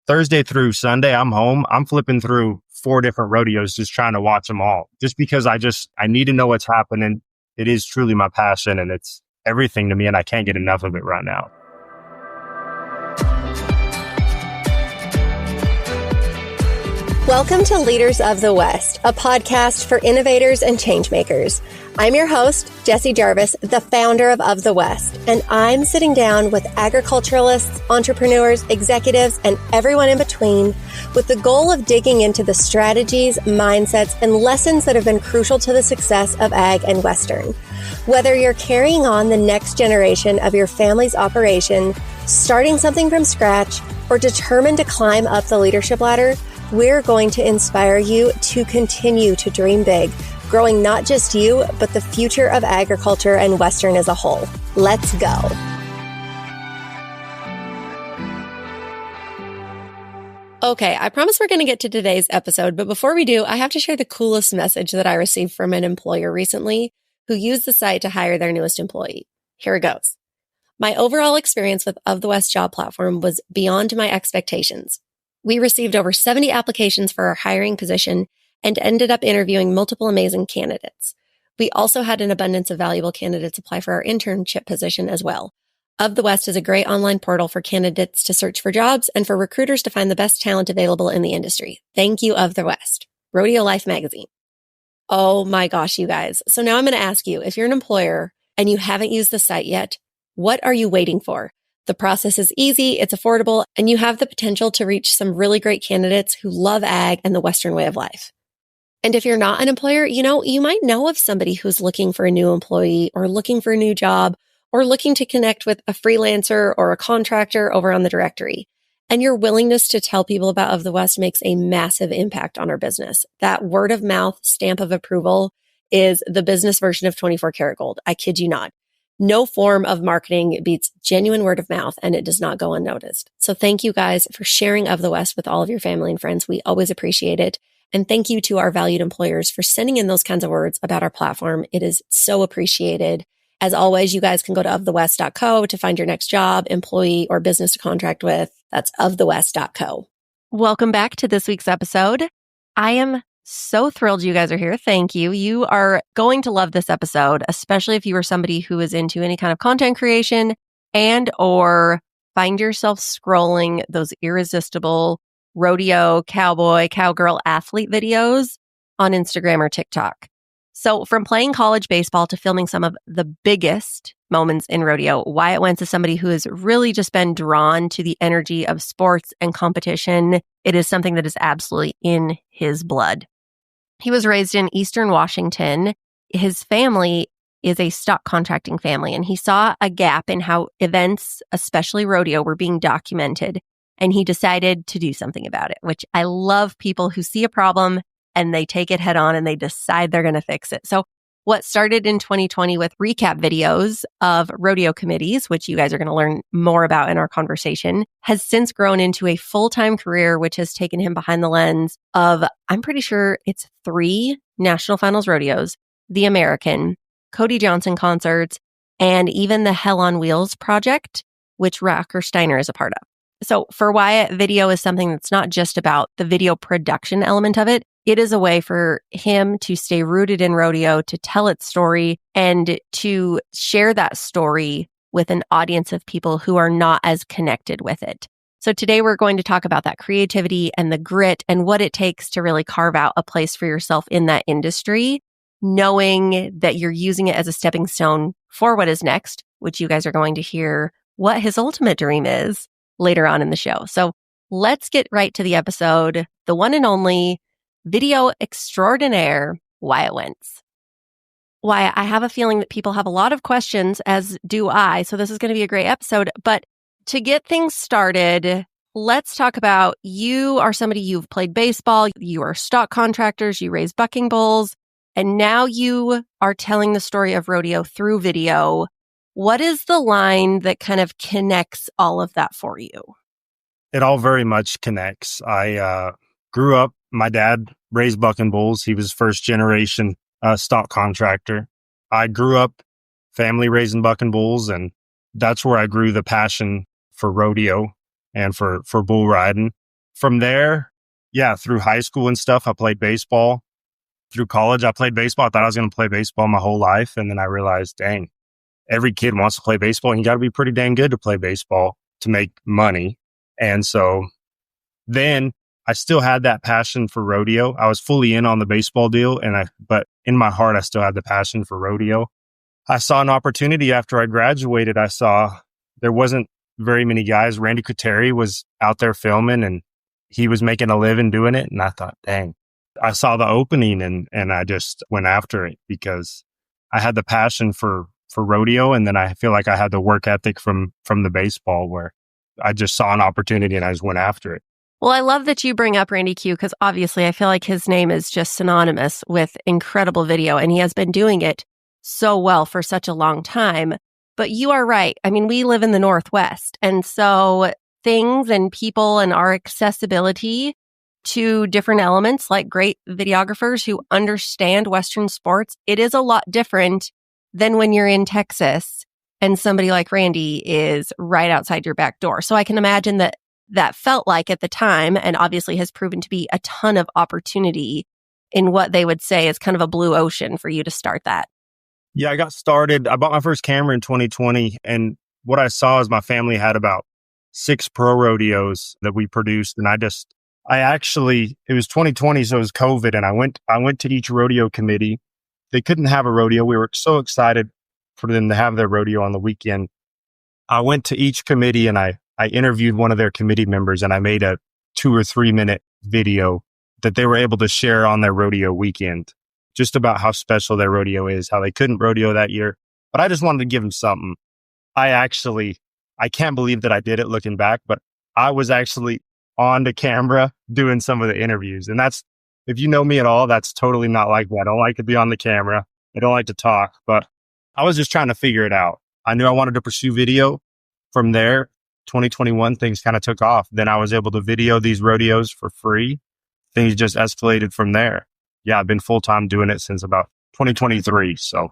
Thursday through Sunday, I'm home. I'm flipping through 4 different rodeos, just trying to watch them all, just because I need to know what's happening. It is truly my passion and it's everything to me, and I can't get enough of it right now. Welcome to Leaders of the West, a podcast for innovators and changemakers. I'm your host, Jessie Jarvis, the founder of the West, and I'm sitting down with agriculturalists, entrepreneurs, executives, and everyone in between with the goal of digging into the strategies, mindsets, and lessons that have been crucial to the success of ag and Western. Whether you're carrying on the next generation of your family's operation, starting something from scratch, or determined to climb up the leadership ladder, we're going to inspire you to continue to dream big, growing not just you, but the future of agriculture and Western as a whole. Let's go. Okay, I promise we're going to get to today's episode, but before we do, I have to share the coolest message that I received from an employer recently who used the site to hire their newest employee. Here it goes. My overall experience with Of the West job platform was beyond my expectations. We received over 70 applications for our hiring position and ended up interviewing multiple amazing candidates. We also had an abundance of valuable candidates apply for our internship position as well. Of the West is a great online portal for candidates to search for jobs and for recruiters to find the best talent available in the industry. Thank you, Of the West. Rodeo Life Magazine. Oh my gosh, you guys. So now I'm going to ask you, if you're an employer and you haven't used the site yet, what are you waiting for? The process is easy, it's affordable, and you have the potential to reach some really great candidates who love ag and the Western way of life. And if you're not an employer, you might know of somebody who's looking for a new employee or looking for a new job or looking to connect with a freelancer or a contractor over on the directory. And your willingness to tell people about Of the West makes a massive impact on our business. That word of mouth stamp of approval is the business version of 24 karat gold. I kid you not. No form of marketing beats genuine word of mouth, and it does not go unnoticed. So thank you guys for sharing Of the West with all of your family and friends. We always appreciate it. And thank you to our valued employers for sending in those kinds of words about our platform. It is so appreciated. As always, you guys can go to ofthewest.co to find your next job, employee, or business to contract with. That's ofthewest.co. Welcome back to this week's episode. I am so thrilled you guys are here. Thank you. You are going to love this episode, especially if you are somebody who is into any kind of content creation and or find yourself scrolling those irresistible rodeo, cowboy, cowgirl athlete videos on Instagram or TikTok. So from playing college baseball to filming some of the biggest moments in rodeo, Wyatt Wentz is somebody who has really just been drawn to the energy of sports and competition. It is something that is absolutely in his blood. He was raised in Eastern Washington. His family is a stock contracting family, and he saw a gap in how events, especially rodeo, were being documented, and he decided to do something about it, which I love people who see a problem and they take it head on and they decide they're going to fix it. So what started in 2020 with recap videos of rodeo committees, which you guys are going to learn more about in our conversation, has since grown into a full-time career, which has taken him behind the lens of, I'm pretty sure it's 3 national finals rodeos, the American, Cody Johnson concerts, and even the Hell on Wheels project, which Rocker Steiner is a part of. So for Wyatt, video is something that's not just about the video production element of it. It is a way for him to stay rooted in rodeo, to tell its story, and to share that story with an audience of people who are not as connected with it. So today we're going to talk about that creativity and the grit and what it takes to really carve out a place for yourself in that industry, knowing that you're using it as a stepping stone for what is next, which you guys are going to hear what his ultimate dream is later on in the show. So let's get right to the episode. The one and only video extraordinaire, Wyatt Wentz. Wyatt, I have a feeling that people have a lot of questions, as do I. So this is going to be a great episode. But to get things started, let's talk about, you are somebody, you've played baseball, you are stock contractors, you raise bucking bulls, and now you are telling the story of rodeo through video. What is the line that kind of connects all of that for you? It all very much connects. I grew up, my dad raised bucking bulls. He was first generation stock contractor. I grew up family raising bucking bulls, and that's where I grew the passion for rodeo and for bull riding. from there, yeah, through high school and stuff, I played baseball. Through college, I played baseball. I thought I was going to play baseball my whole life. And then I realized, dang, every kid wants to play baseball and you got to be pretty dang good to play baseball to make money. And so then I still had that passion for rodeo. I was fully in on the baseball deal but in my heart, I still had the passion for rodeo. I saw an opportunity after I graduated. I saw there wasn't very many guys. Randy Quartieri was out there filming and he was making a living doing it. And I thought, dang, I saw the opening and I just went after it because I had the passion for rodeo. And then I feel like I had the work ethic from the baseball where I just saw an opportunity and I just went after it. Well, I love that you bring up Randy Q because obviously I feel like his name is just synonymous with incredible video and he has been doing it so well for such a long time. But you are right. I mean, we live in the Northwest. And so things and people and our accessibility to different elements like great videographers who understand Western sports, it is a lot different than when you're in Texas and somebody like Randy is right outside your back door. So I can imagine that felt like at the time, and obviously has proven to be a ton of opportunity in what they would say is kind of a blue ocean for you to start that. Yeah, I bought my first camera in 2020. And what I saw is my family had about 6 pro rodeos that we produced. And it was 2020, so it was COVID. And I went to each rodeo committee. They couldn't have a rodeo. We were so excited for them to have their rodeo on the weekend. I went to each committee and I interviewed one of their committee members and I made a 2 or 3 minute video that they were able to share on their rodeo weekend, just about how special their rodeo is, how they couldn't rodeo that year. But I just wanted to give them something. I can't believe that I did it looking back, but I was actually on the camera doing some of the interviews. And if you know me at all, that's totally not like me. I don't like to be on the camera. I don't like to talk, but I was just trying to figure it out. I knew I wanted to pursue video. From there, 2021, things kind of took off. Then I was able to video these rodeos for free. Things just escalated from there. Yeah, I've been full-time doing it since about 2023. So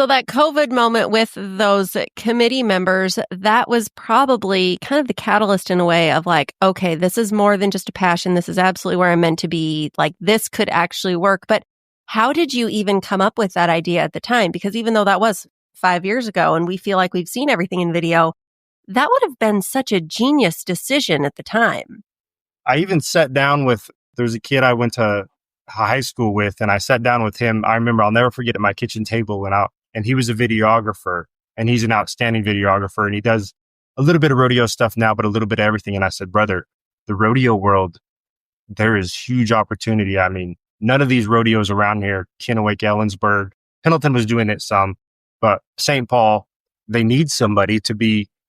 that COVID moment with those committee members, that was probably kind of the catalyst in a way of like, okay, this is more than just a passion. This is absolutely where I'm meant to be. Like this could actually work. But how did you even come up with that idea at the time? Because even though that was 5 years ago and we feel like we've seen everything in video, that would have been such a genius decision at the time. I even sat down there was a kid I went to high school with, and I sat down with him. I remember, I'll never forget, at my kitchen table went out, and he was a videographer, and he's an outstanding videographer, and he does a little bit of rodeo stuff now, but a little bit of everything. And I said, brother, the rodeo world, there is huge opportunity. I mean, none of these rodeos around here, Kennewick, Ellensburg, Pendleton was doing it some, but St. Paul, they need somebody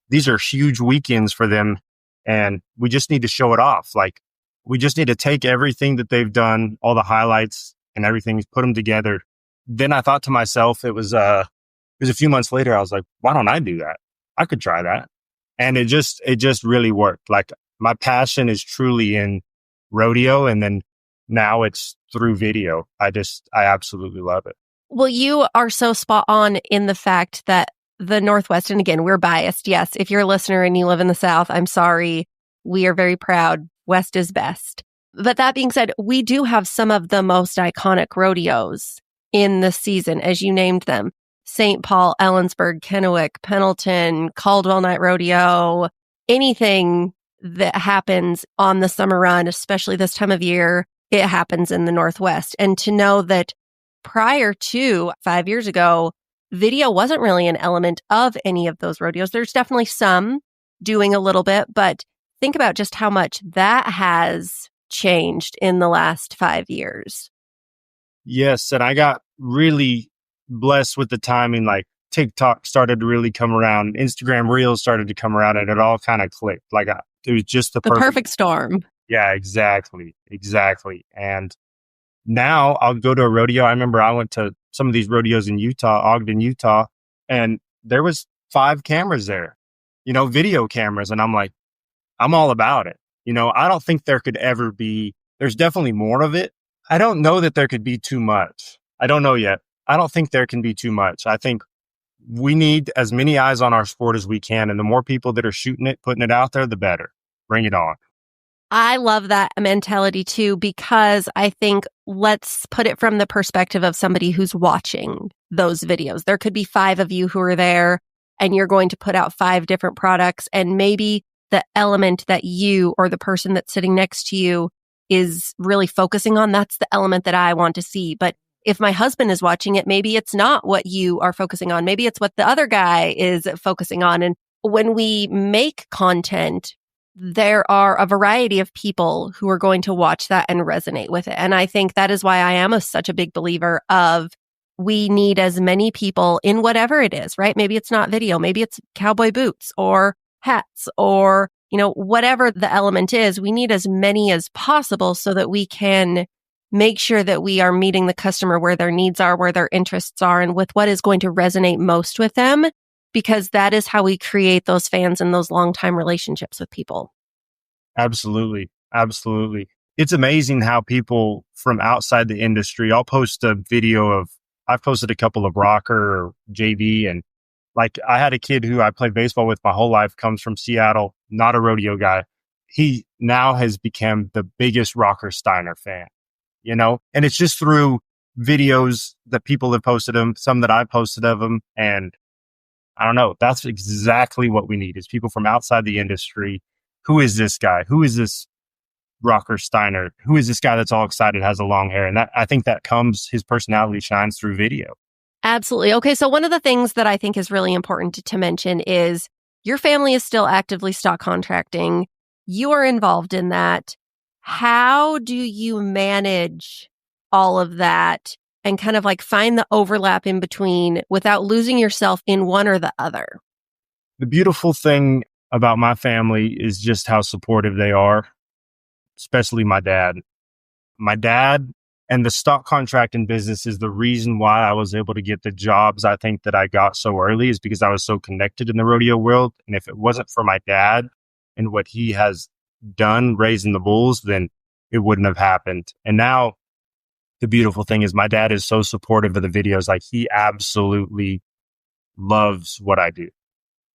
these are huge weekends for them. And we just need to show it off. Like, we just need to take everything that they've done, all the highlights and everything, put them together. Then I thought to myself, it was a few months later, I was like, why don't I do that? I could try that. And it just really worked. Like, my passion is truly in rodeo. And then now it's through video. I absolutely love it. Well, you are so spot on in the fact that the Northwest, and again, we're biased. Yes, if you're a listener and you live in the South, I'm sorry. We are very proud. West is best. But that being said, we do have some of the most iconic rodeos in the season, as you named them. St. Paul, Ellensburg, Kennewick, Pendleton, Caldwell Night Rodeo, anything that happens on the summer run, especially this time of year, it happens in the Northwest. And to know that prior to 5 years ago, video wasn't really an element of any of those rodeos. There's definitely some doing a little bit, but think about just how much that has changed in the last 5 years. Yes. And I got really blessed with the timing. Like, TikTok started to really come around. Instagram Reels started to come around, and it all kind of clicked. Like, it was just the perfect storm. Yeah, exactly. And now I'll go to a rodeo. I remember I went to some of these rodeos in Utah, Ogden, Utah, and there was 5 cameras there, video cameras. And I'm like, I'm all about it. I don't think there could ever be, there's definitely more of it. I don't know that there could be too much. I don't know yet. I don't think there can be too much. I think we need as many eyes on our sport as we can. And the more people that are shooting it, putting it out there, the better. Bring it on. I love that mentality too, because I think let's put it from the perspective of somebody who's watching those videos. There could be 5 of you who are there and you're going to put out 5 different products, and maybe the element that you or the person that's sitting next to you is really focusing on, that's the element that I want to see. But if my husband is watching it, maybe it's not what you are focusing on. Maybe it's what the other guy is focusing on. And when we make content, there are a variety of people who are going to watch that and resonate with it. And I think that is why I am such a big believer of we need as many people in whatever it is, right? Maybe it's not video, maybe it's cowboy boots or hats or, whatever the element is. We need as many as possible so that we can make sure that we are meeting the customer where their needs are, where their interests are, and with what is going to resonate most with them, because that is how we create those fans and those long-time relationships with people. Absolutely. Absolutely. It's amazing how people from outside the industry, I've posted a couple of rocker or JV, and like I had a kid who I played baseball with my whole life, comes from Seattle, not a rodeo guy. He now has become the biggest Rocker Steiner fan, and it's just through videos that people have posted him, some that I posted of him. And I don't know, that's exactly what we need is people from outside the industry. Who is this guy? Who is this Rocker Steiner? Who is this guy that's all excited, has a long hair? And I think his personality shines through video. Absolutely. Okay. So one of the things that I think is really important to mention is your family is still actively stock contracting. You are involved in that. How do you manage all of that and kind of like find the overlap in between without losing yourself in one or the other? The beautiful thing about my family is just how supportive they are, especially my dad. My dad and the stock contracting business is the reason why I was able to get the jobs I think that I got so early, is because I was so connected in the rodeo world. And if it wasn't for my dad and what he has done raising the bulls, then it wouldn't have happened. And now the beautiful thing is my dad is so supportive of the videos. Like, he absolutely loves what I do.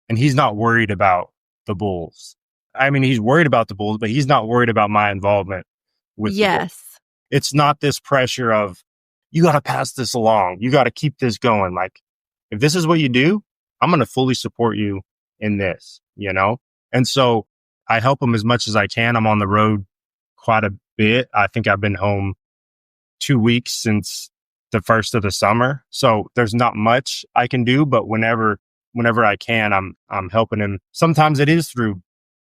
And he's not worried about the bulls. I mean, he's worried about the bulls, but he's not worried about my involvement with the bulls. It's not this pressure of, you got to pass this along. You got to keep this going. Like, if this is what you do, I'm going to fully support you in this, And so I help him as much as I can. I'm on the road quite a bit. I think I've been home 2 weeks since the first of the summer. So there's not much I can do, but whenever I can, I'm helping him. Sometimes it is through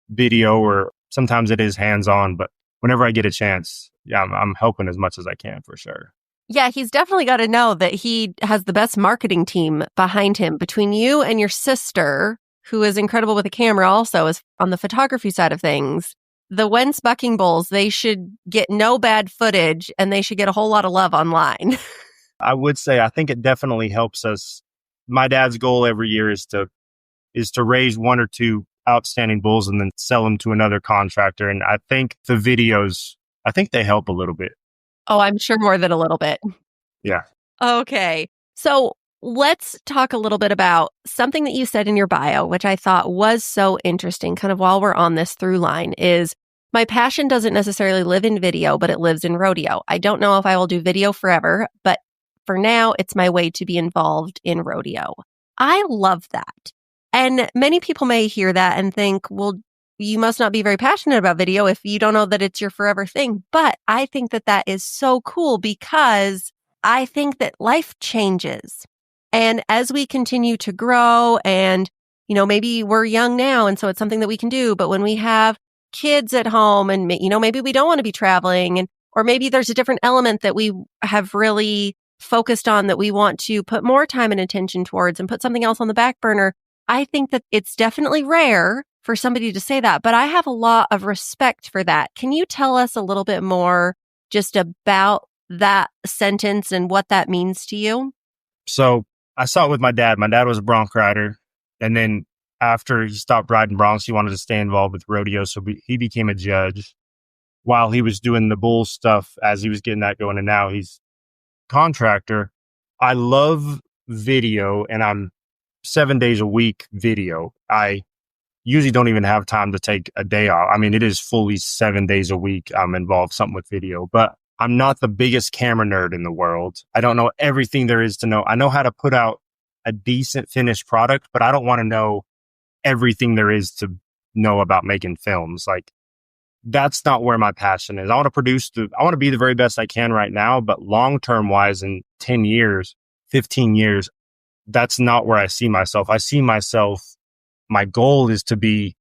video or sometimes it is hands-on, but whenever I get a chance, I'm helping as much as I can for sure. Yeah, he's definitely got to know that he has the best marketing team behind him. Between you and your sister, who is incredible with a camera also, is on the photography side of things. The Wentz bucking bulls, they should get no bad footage and they should get a whole lot of love online. I would say, I think it definitely helps us. My dad's goal every year is to raise 1 or 2 outstanding bulls and then sell them to another contractor. And I think the videos, I think they help a little bit. Oh, I'm sure more than a little bit. Yeah. Okay. So let's talk a little bit about something that you said in your bio, which I thought was so interesting, kind of while we're on this through line, is my passion doesn't necessarily live in video, but it lives in rodeo. I don't know if I will do video forever, but for now, it's my way to be involved in rodeo. I love that. And many people may hear that and think, well, you must not be very passionate about video if you don't know that it's your forever thing. But I think that that is so cool because I think that life changes. And as we continue to grow and, maybe we're young now and so it's something that we can do. But when we have kids at home and, maybe we don't want to be traveling or maybe there's a different element that we have really focused on that we want to put more time and attention towards and put something else on the back burner. I think that it's definitely rare for somebody to say that, but I have a lot of respect for that. Can you tell us a little bit more just about that sentence and what that means to you? So I saw it with my dad. My dad was a bronc rider. And then after he stopped riding broncs, he wanted to stay involved with rodeo. So he became a judge while he was doing the bull stuff as he was getting that going. And now he's contractor. I love video and I'm 7 days a week video. I usually don't even have time to take a day off. I mean, it is fully 7 days a week. I'm involved something with video, but I'm not the biggest camera nerd in the world. I don't know everything there is to know. I know how to put out a decent finished product, but I don't want to know everything there is to know about making films. Like, that's not where my passion is. I want to be the very best I can right now, but long-term wise, in 10 years, 15 years, that's not where I see myself. My goal is to be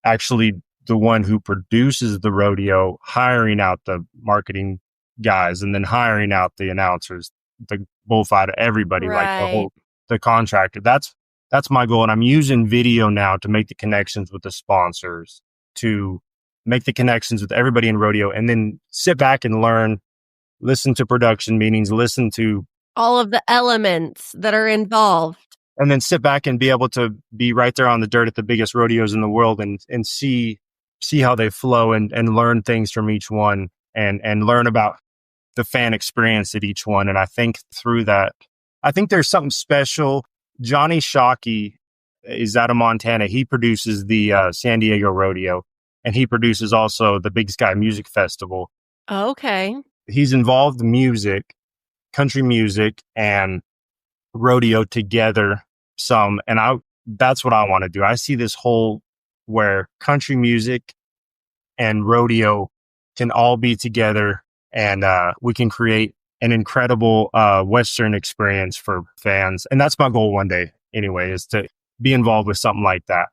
actually the one who produces the rodeo, hiring out the marketing guys and then hiring out the announcers, the bullfighter, everybody, like the contractor. That's my goal. And I'm using video now to make the connections with the sponsors, to make the connections with everybody in rodeo, and then sit back and learn, listen to production meetings, listen to all of the elements that are involved. And then sit back and be able to be right there on the dirt at the biggest rodeos in the world and see how they flow and learn things from each one and learn about the fan experience at each one. And I think through that, I think there's something special. Johnny Shockey is out of Montana. He produces the San Diego Rodeo, and he produces also the Big Sky Music Festival. Okay. He's involved music, country music, and rodeo together some. And that's what I want to do. I see this whole where country music and rodeo can all be together, and we can create an incredible Western experience for fans. And that's my goal one day anyway, is to be involved with something like that.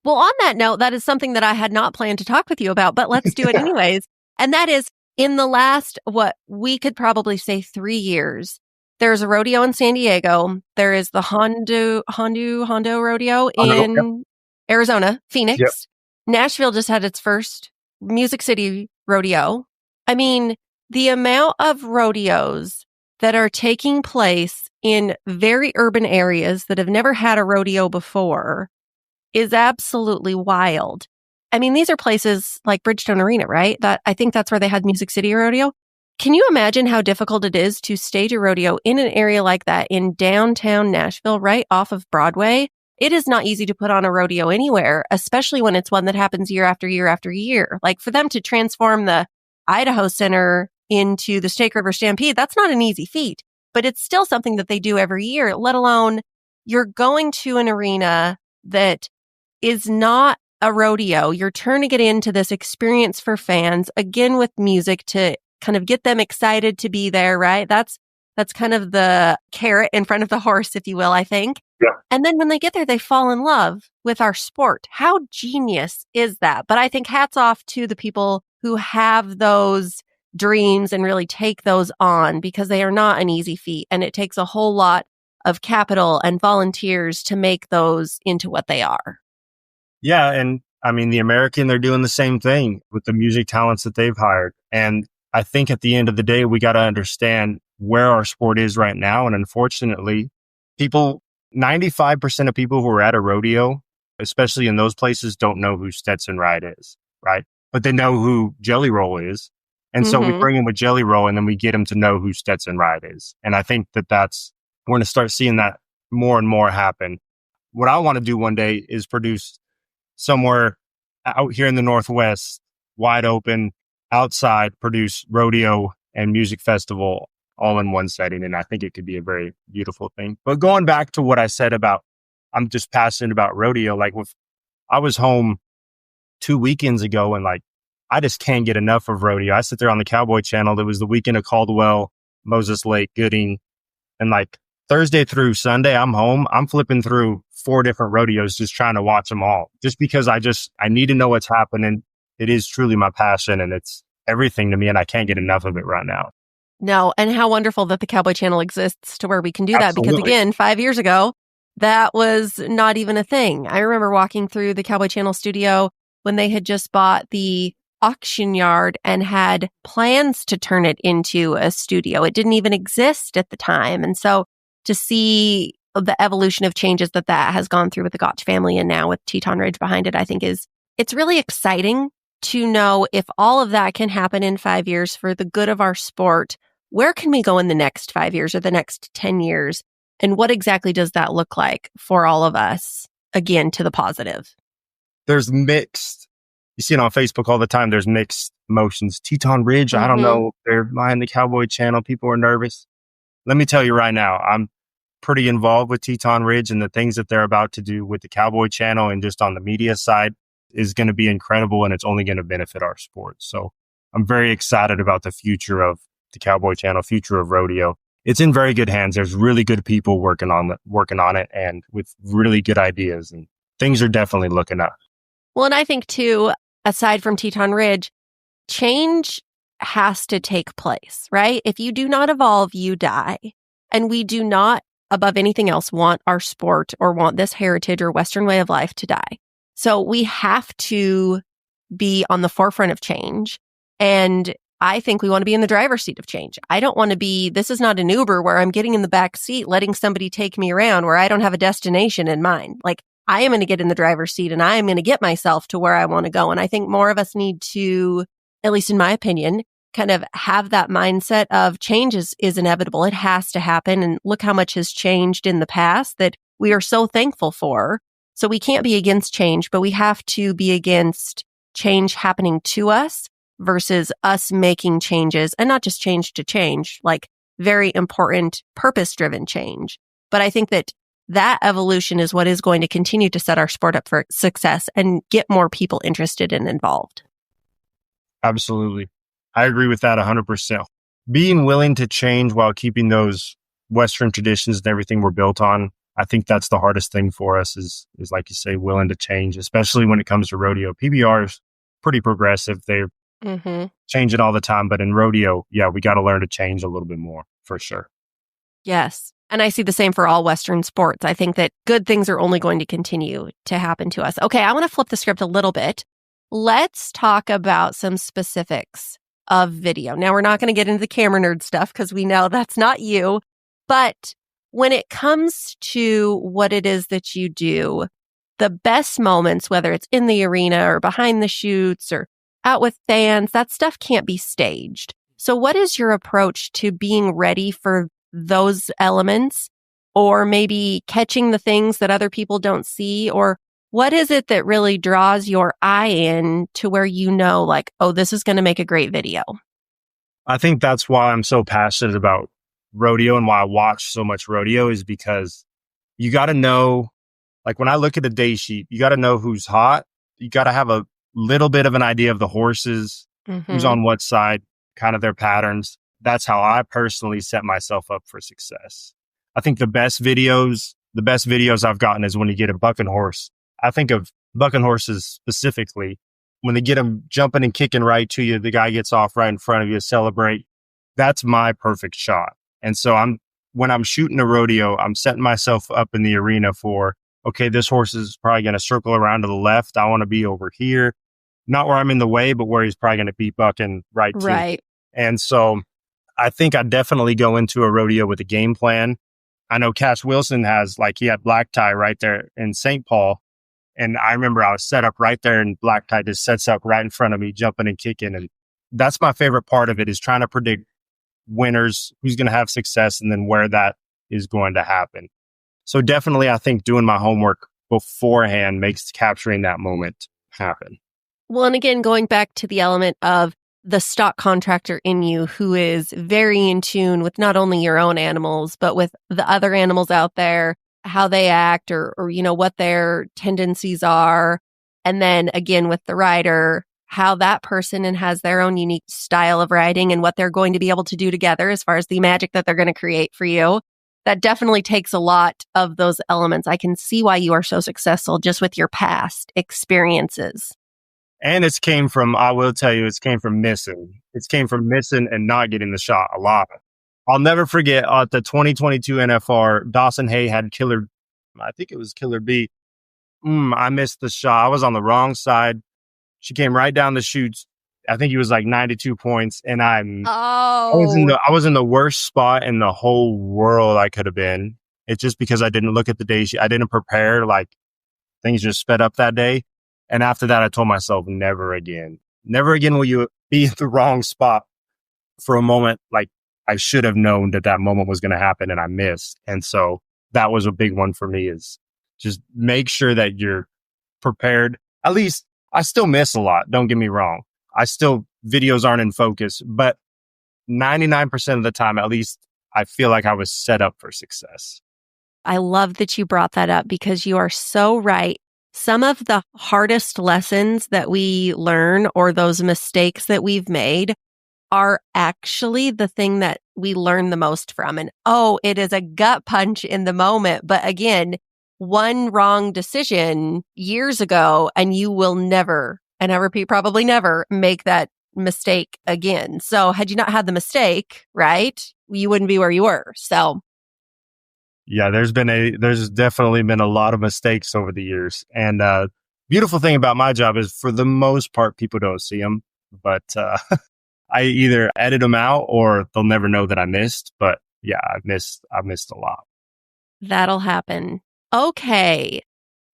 Well, on that note, that is something that I had not planned to talk with you about, but let's do it anyways. And that is, in the last, what we could probably say 3 years, there's a rodeo in San Diego. There is the Hondo Rodeo in Arizona, Phoenix. Yep. Nashville just had its first Music City Rodeo. I mean, the amount of rodeos that are taking place in very urban areas that have never had a rodeo before is absolutely wild. I mean, these are places like Bridgestone Arena, right? I think that's where they had Music City Rodeo. Can you imagine how difficult it is to stage a rodeo in an area like that in downtown Nashville, right off of Broadway? It is not easy to put on a rodeo anywhere, especially when it's one that happens year after year after year. Like, for them to transform the Idaho Center into the Snake River Stampede, that's not an easy feat, but it's still something that they do every year, let alone you're going to an arena that is not a rodeo. You're turning it into this experience for fans, again, with music to kind of get them excited to be there, right? That's kind of the carrot in front of the horse, if you will, I think. Yeah. And then when they get there, they fall in love with our sport. How genius is that? But I think hats off to the people who have those dreams and really take those on, because they are not an easy feat. And it takes a whole lot of capital and volunteers to make those into what they are. Yeah. And I mean, the American, they're doing the same thing with the music talents that they've hired. And I think at the end of the day, we got to understand where our sport is right now. And unfortunately, 95% of people who are at a rodeo, especially in those places, don't know who Stetson Ride is, right? But they know who Jelly Roll is. And so we bring them with Jelly Roll, and then we get them to know who Stetson Ride is. And I think we're going to start seeing that more and more happen. What I want to do one day is produce somewhere out here in the Northwest, wide open, outside, produce rodeo and music festival all in one setting. And I think it could be a very beautiful thing. But going back to what I said about, I'm just passionate about rodeo. Like, I was home 2 weekends ago, and like, I just can't get enough of rodeo. I sit there on the Cowboy Channel. There was the weekend of Caldwell, Moses Lake, Gooding. And like Thursday through Sunday, I'm home. I'm flipping through 4 different rodeos, just trying to watch them all, just because I need to know what's happening. It is truly my passion, and it's everything to me, and I can't get enough of it right now. No, and how wonderful that the Cowboy Channel exists to where we can do that. Absolutely. Because again, 5 years ago, that was not even a thing. I remember walking through the Cowboy Channel studio when they had just bought the auction yard and had plans to turn it into a studio. It didn't even exist at the time. And so to see the evolution of changes that has gone through with the Gotch family, and now with Teton Ridge behind it, I think it's really exciting to know if all of that can happen in 5 years for the good of our sport. Where can we go in the next 5 years or the next 10 years? And what exactly does that look like for all of us, again, to the positive? there's mixed, you see it on Facebook all the time. There's mixed emotions. Teton Ridge, I don't know. They're behind the Cowboy Channel. People are nervous. Let me tell you right now, I'm pretty involved with Teton Ridge, and the things that they're about to do with the Cowboy Channel and just on the media side is going to be incredible, and it's only going to benefit our sport. So I'm very excited about the future of the Cowboy Channel, future of rodeo. It's in very good hands. There's really good people working on it and with really good ideas, and things are definitely looking up. Well, and I think too, aside from Teton Ridge, change has to take place, right? If you do not evolve, you die. And we do not, above anything else, want our sport or want this heritage or Western way of life to die. So we have to be on the forefront of change. And I think we want to be in the driver's seat of change. I don't want to be, this is not an Uber where I'm getting in the back seat, letting somebody take me around where I don't have a destination in mind. Like, I am going to get in the driver's seat and I am going to get myself to where I want to go. And I think more of us need to, at least in my opinion, kind of have that mindset of change is inevitable. It has to happen. And look how much has changed in the past that we are so thankful for. So we can't be against change, but we have to be against change happening to us versus us making changes, and not just change to change, like very important purpose-driven change. But I think that evolution is what is going to continue to set our sport up for success and get more people interested and involved. Absolutely. I agree with that 100%. Being willing to change while keeping those Western traditions and everything we're built on, I think that's the hardest thing for us is like you say, willing to change, especially when it comes to rodeo. PBR is pretty progressive. They're changing all the time. But in rodeo, yeah, we got to learn to change a little bit more for sure. Yes. And I see the same for all Western sports. I think that good things are only going to continue to happen to us. Okay, I want to flip the script a little bit. Let's talk about some specifics of video. Now, we're not going to get into the camera nerd stuff because we know that's not you. But when it comes to what it is that you do, the best moments, whether it's in the arena or behind the chutes or out with fans, that stuff can't be staged. So what is your approach to being ready for those elements, or maybe catching the things that other people don't see? Or what is it that really draws your eye in to where you know, like, oh, this is going to make a great video? I think that's why I'm so passionate about rodeo and why I watch so much rodeo is because you got to know, like when I look at the day sheet, you got to know who's hot. You got to have a little bit of an idea of the horses, who's on what side, kind of their patterns. That's how I personally set myself up for success. I think the best videos I've gotten is when you get a bucking horse. I think of bucking horses specifically. When they get them jumping and kicking right to you, the guy gets off right in front of you to celebrate. That's my perfect shot. And so when I'm shooting a rodeo, I'm setting myself up in the arena for, okay, this horse is probably going to circle around to the left. I want to be over here. Not where I'm in the way, but where he's probably going to be bucking right to. Right. And so I think I definitely go into a rodeo with a game plan. I know Cash Wilson he had black tie right there in St. Paul. And I remember I was set up right there and black tie just sets up right in front of me, jumping and kicking. And that's my favorite part of it is trying to predict winners, who's going to have success, and then where that is going to happen. So definitely, I think doing my homework beforehand makes capturing that moment happen. Well, and again, going back to the element of the stock contractor in you who is very in tune with not only your own animals, but with the other animals out there, how they act or what their tendencies are. And then again, with the rider, how that person has their own unique style of riding and what they're going to be able to do together as far as the magic that they're going to create for you. That definitely takes a lot of those elements. I can see why you are so successful just with your past experiences. And it came from missing. It came from missing and not getting the shot a lot. I'll never forget at the 2022 NFR, Dawson Hay had Killer B. I missed the shot. I was on the wrong side. She came right down the chutes. I think he was like 92 points. And I was in the worst spot in the whole world I could have been. It's just because I didn't look at the day sheet. I didn't prepare. Like things just sped up that day. And after that, I told myself, never again. Never again will you be in the wrong spot for a moment. Like I should have known that moment was going to happen and I missed. And so that was a big one for me is just make sure that you're prepared At least I still miss a lot. Don't get me wrong. Videos aren't in focus, but 99% of the time, at least I feel like I was set up for success. I love that you brought that up because you are so right. Some of the hardest lessons that we learn or those mistakes that we've made are actually the thing that we learn the most from. And it is a gut punch in the moment. But again, one wrong decision years ago, and you will never, and I repeat, probably never make that mistake again. So had you not had the mistake, right, you wouldn't be where you were. So yeah, there's definitely been a lot of mistakes over the years. And beautiful thing about my job is for the most part, people don't see them, but I either edit them out or they'll never know that I missed. But yeah, I missed a lot. That'll happen. Okay.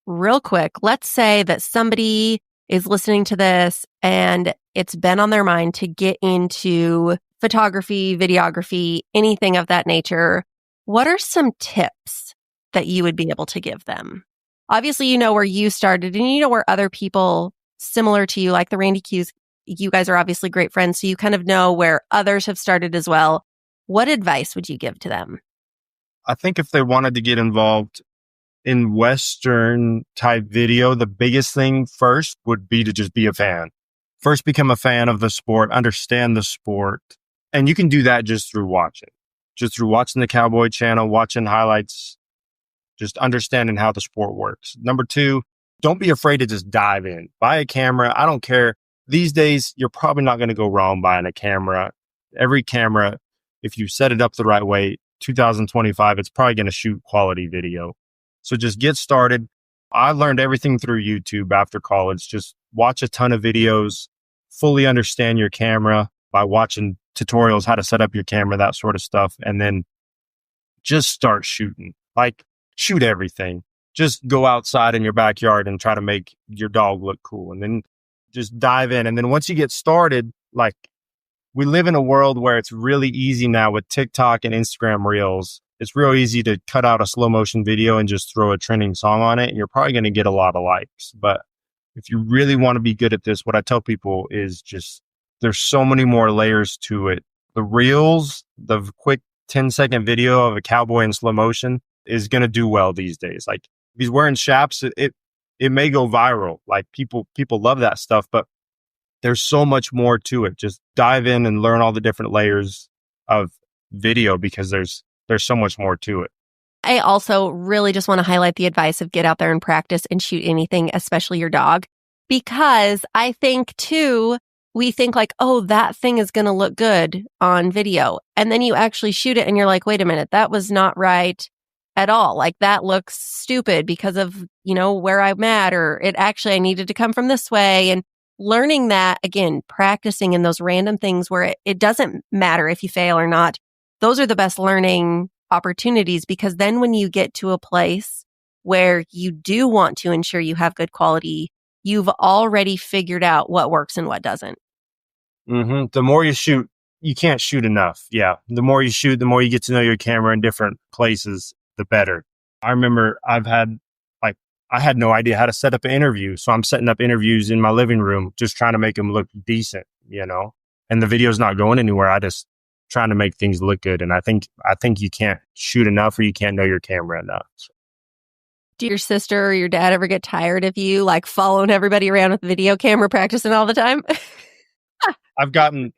Real quick, let's say that somebody is listening to this and it's been on their mind to get into photography, videography, anything of that nature. What are some tips that you would be able to give them? Obviously, you know where you started and you know where other people similar to you, like the Randy Q's, you guys are obviously great friends, so you kind of know where others have started as well. What advice would you give to them? I think if they wanted to get involved in Western type video, the biggest thing first would be to just be a fan. First, become a fan of the sport, understand the sport. And you can do that just through watching the Cowboy Channel, watching highlights, just understanding how the sport works. Number two, don't be afraid to just dive in. Buy a camera. I don't care. These days, you're probably not going to go wrong buying a camera. Every camera, if you set it up the right way, 2025, it's probably going to shoot quality video. So just get started. I learned everything through YouTube after college. Just watch a ton of videos, fully understand your camera by watching tutorials, how to set up your camera, that sort of stuff. And then just start shooting. Like, shoot everything. Just go outside in your backyard and try to make your dog look cool. And then just dive in. And then once you get started, like, we live in a world where it's really easy now with TikTok and Instagram Reels. It's real easy to cut out a slow motion video and just throw a trending song on it. And you're probably going to get a lot of likes. But if you really want to be good at this, what I tell people is just, there's so many more layers to it. The Reels, the quick 10-second video of a cowboy in slow motion is going to do well these days. Like, if he's wearing chaps, it may go viral. Like, people love that stuff, but there's so much more to it. Just dive in and learn all the different layers of video because there's so much more to it. I also really just want to highlight the advice of get out there and practice and shoot anything, especially your dog, because I think too, we think like, oh, that thing is going to look good on video. And then you actually shoot it and you're like, wait a minute, that was not right at all. Like, that looks stupid because of, where I'm at, or I needed to come from this way. And learning that, again, practicing in those random things where it doesn't matter if you fail or not. Those are the best learning opportunities, because then when you get to a place where you do want to ensure you have good quality, you've already figured out what works and what doesn't. Mm-hmm. The more you shoot, you can't shoot enough. Yeah. The more you shoot, the more you get to know your camera in different places, the better. I remember I had no idea how to set up an interview. So I'm setting up interviews in my living room, just trying to make them look decent, and the video's not going anywhere. I just trying to make things look good. And I think you can't shoot enough, or you can't know your camera enough. So. Do your sister or your dad ever get tired of you like following everybody around with the video camera practicing all the time? I've gotten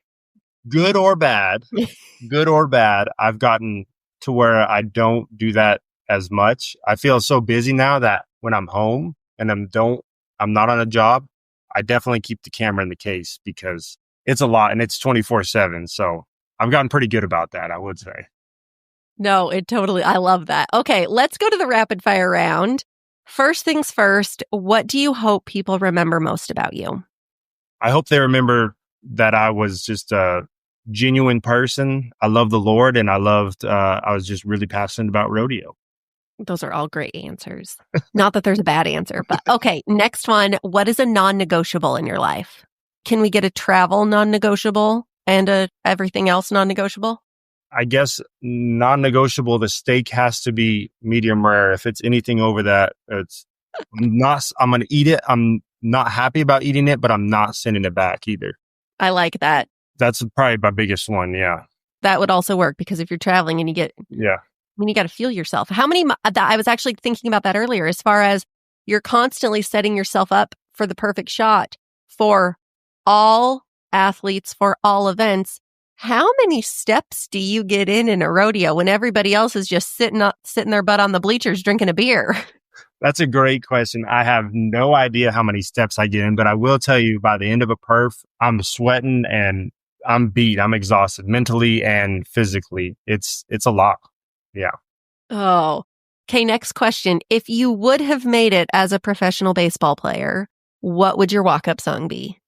good or bad. I've gotten to where I don't do that as much. I feel so busy now that when I'm home and I'm not on a job, I definitely keep the camera in the case because it's a lot and it's 24/7. So I've gotten pretty good about that, I would say. No, I love that. Okay, let's go to the rapid fire round. First things first, what do you hope people remember most about you? I hope they remember that I was just a genuine person. I love the Lord, and I was just really passionate about rodeo. Those are all great answers. Not that there's a bad answer, but okay. Next one. What is a non-negotiable in your life? Can we get a travel non-negotiable and everything else non-negotiable? I guess non-negotiable, the steak has to be medium rare. If it's anything over that, I'm going to eat it. I'm not happy about eating it, but I'm not sending it back either. I like that. That's probably my biggest one. Yeah. That would also work because if you're traveling and you get, Yeah. I mean, you got to fuel yourself. How many, I was actually thinking about that earlier, as far as you're constantly setting yourself up for the perfect shot for all athletes, for all events. How many steps do you get in a rodeo when everybody else is just sitting their butt on the bleachers drinking a beer? That's a great question. I have no idea how many steps I get in, but I will tell you by the end of a perf, I'm sweating and I'm beat. I'm exhausted mentally and physically. It's a lot. Yeah. Oh, okay. Next question. If you would have made it as a professional baseball player, what would your walk-up song be?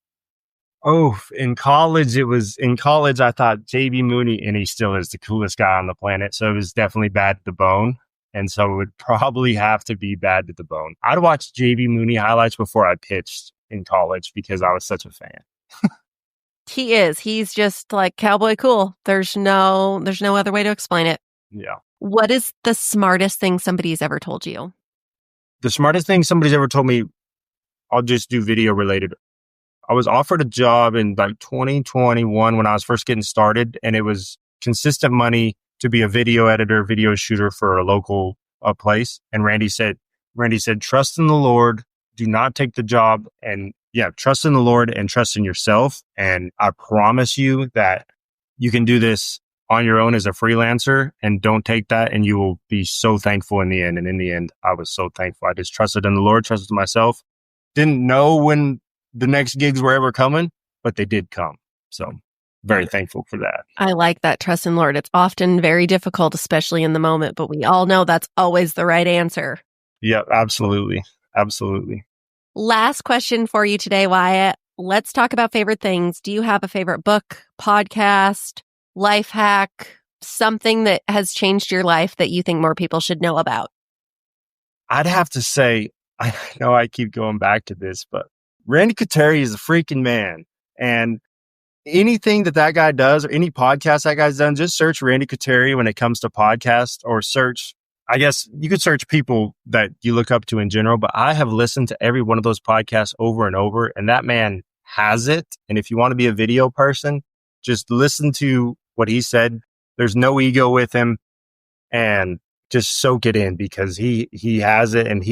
Oh, in college, I thought JB Mooney, and he still is the coolest guy on the planet. So it was definitely Bad to the Bone. And so it would probably have to be Bad to the Bone. I'd watch JB Mooney highlights before I pitched in college because I was such a fan. He is. He's just like cowboy cool. There's no other way to explain it. Yeah. What is the smartest thing somebody's ever told you? The smartest thing somebody's ever told me, I'll just do video related. I was offered a job in like 2021 when I was first getting started, and it was consistent money to be a video editor, video shooter for a local place. And Randy said, trust in the Lord, do not take the job. And trust in the Lord and trust in yourself. And I promise you that you can do this on your own as a freelancer, and don't take that. And you will be so thankful in the end. And in the end, I was so thankful. I just trusted in the Lord, trusted in myself. Didn't know when the next gigs were ever coming, but they did come. So very thankful for that. I like that, trust in Lord. It's often very difficult, especially in the moment, but we all know that's always the right answer. Yeah, absolutely. Absolutely. Last question for you today, Wyatt. Let's talk about favorite things. Do you have a favorite book, podcast, life hack, something that has changed your life that you think more people should know about? I'd have to say, I know I keep going back to this, but Randy Quartieri is a freaking man. And anything that guy does, or any podcast that guy's done, just search Randy Quartieri when it comes to podcasts, or search, I guess you could search people that you look up to in general, but I have listened to every one of those podcasts over and over, and that man has it. And if you want to be a video person, just listen to what he said. There's no ego with him, and just soak it in, because he has it. And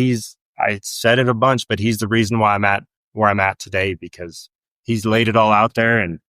I said it a bunch, but he's the reason why I'm at where I'm at today, because he's laid it all out there. And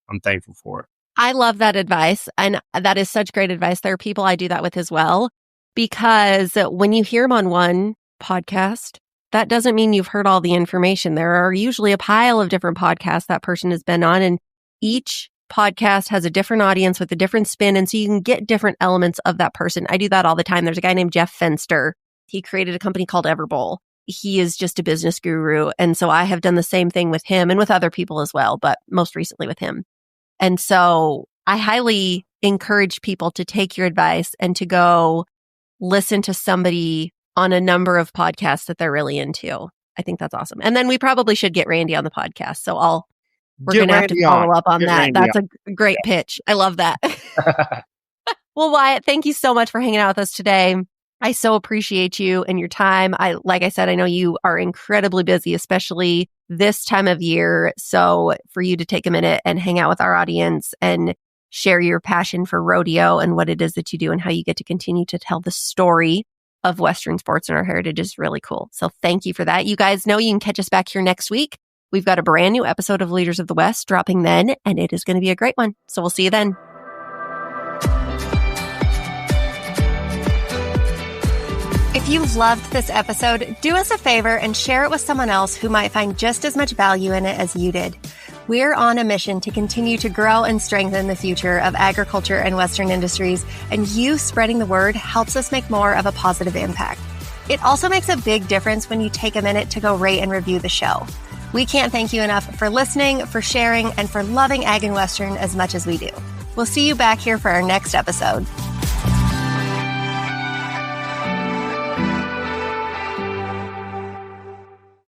I'm thankful for it. I love that advice. And that is such great advice. There are people I do that with as well, because when you hear them on one podcast, that doesn't mean you've heard all the information. There are usually a pile of different podcasts that person has been on, and each podcast has a different audience with a different spin. And so you can get different elements of that person. I do that all the time. There's a guy named Jeff Fenster. He created a company called Everbowl. He is just a business guru. And so I have done the same thing with him and with other people as well, but most recently with him. And so I highly encourage people to take your advice and to go listen to somebody on a number of podcasts that they're really into. I think that's awesome. And then we probably should get Randy on the podcast. So we're going to have to follow up on that. That's a great pitch. I love that. Well, Wyatt, thank you so much for hanging out with us today. I so appreciate you and your time. Like I said, I know you are incredibly busy, especially this time of year. So for you to take a minute and hang out with our audience and share your passion for rodeo and what it is that you do and how you get to continue to tell the story of Western sports and our heritage is really cool. So thank you for that. You guys know you can catch us back here next week. We've got a brand new episode of Leaders of the West dropping then, and it is going to be a great one. So we'll see you then. If you loved this episode, do us a favor and share it with someone else who might find just as much value in it as you did. We're on a mission to continue to grow and strengthen the future of agriculture and Western industries, and you spreading the word helps us make more of a positive impact. It also makes a big difference when you take a minute to go rate and review the show. We can't thank you enough for listening, for sharing, and for loving Ag and Western as much as we do. We'll see you back here for our next episode.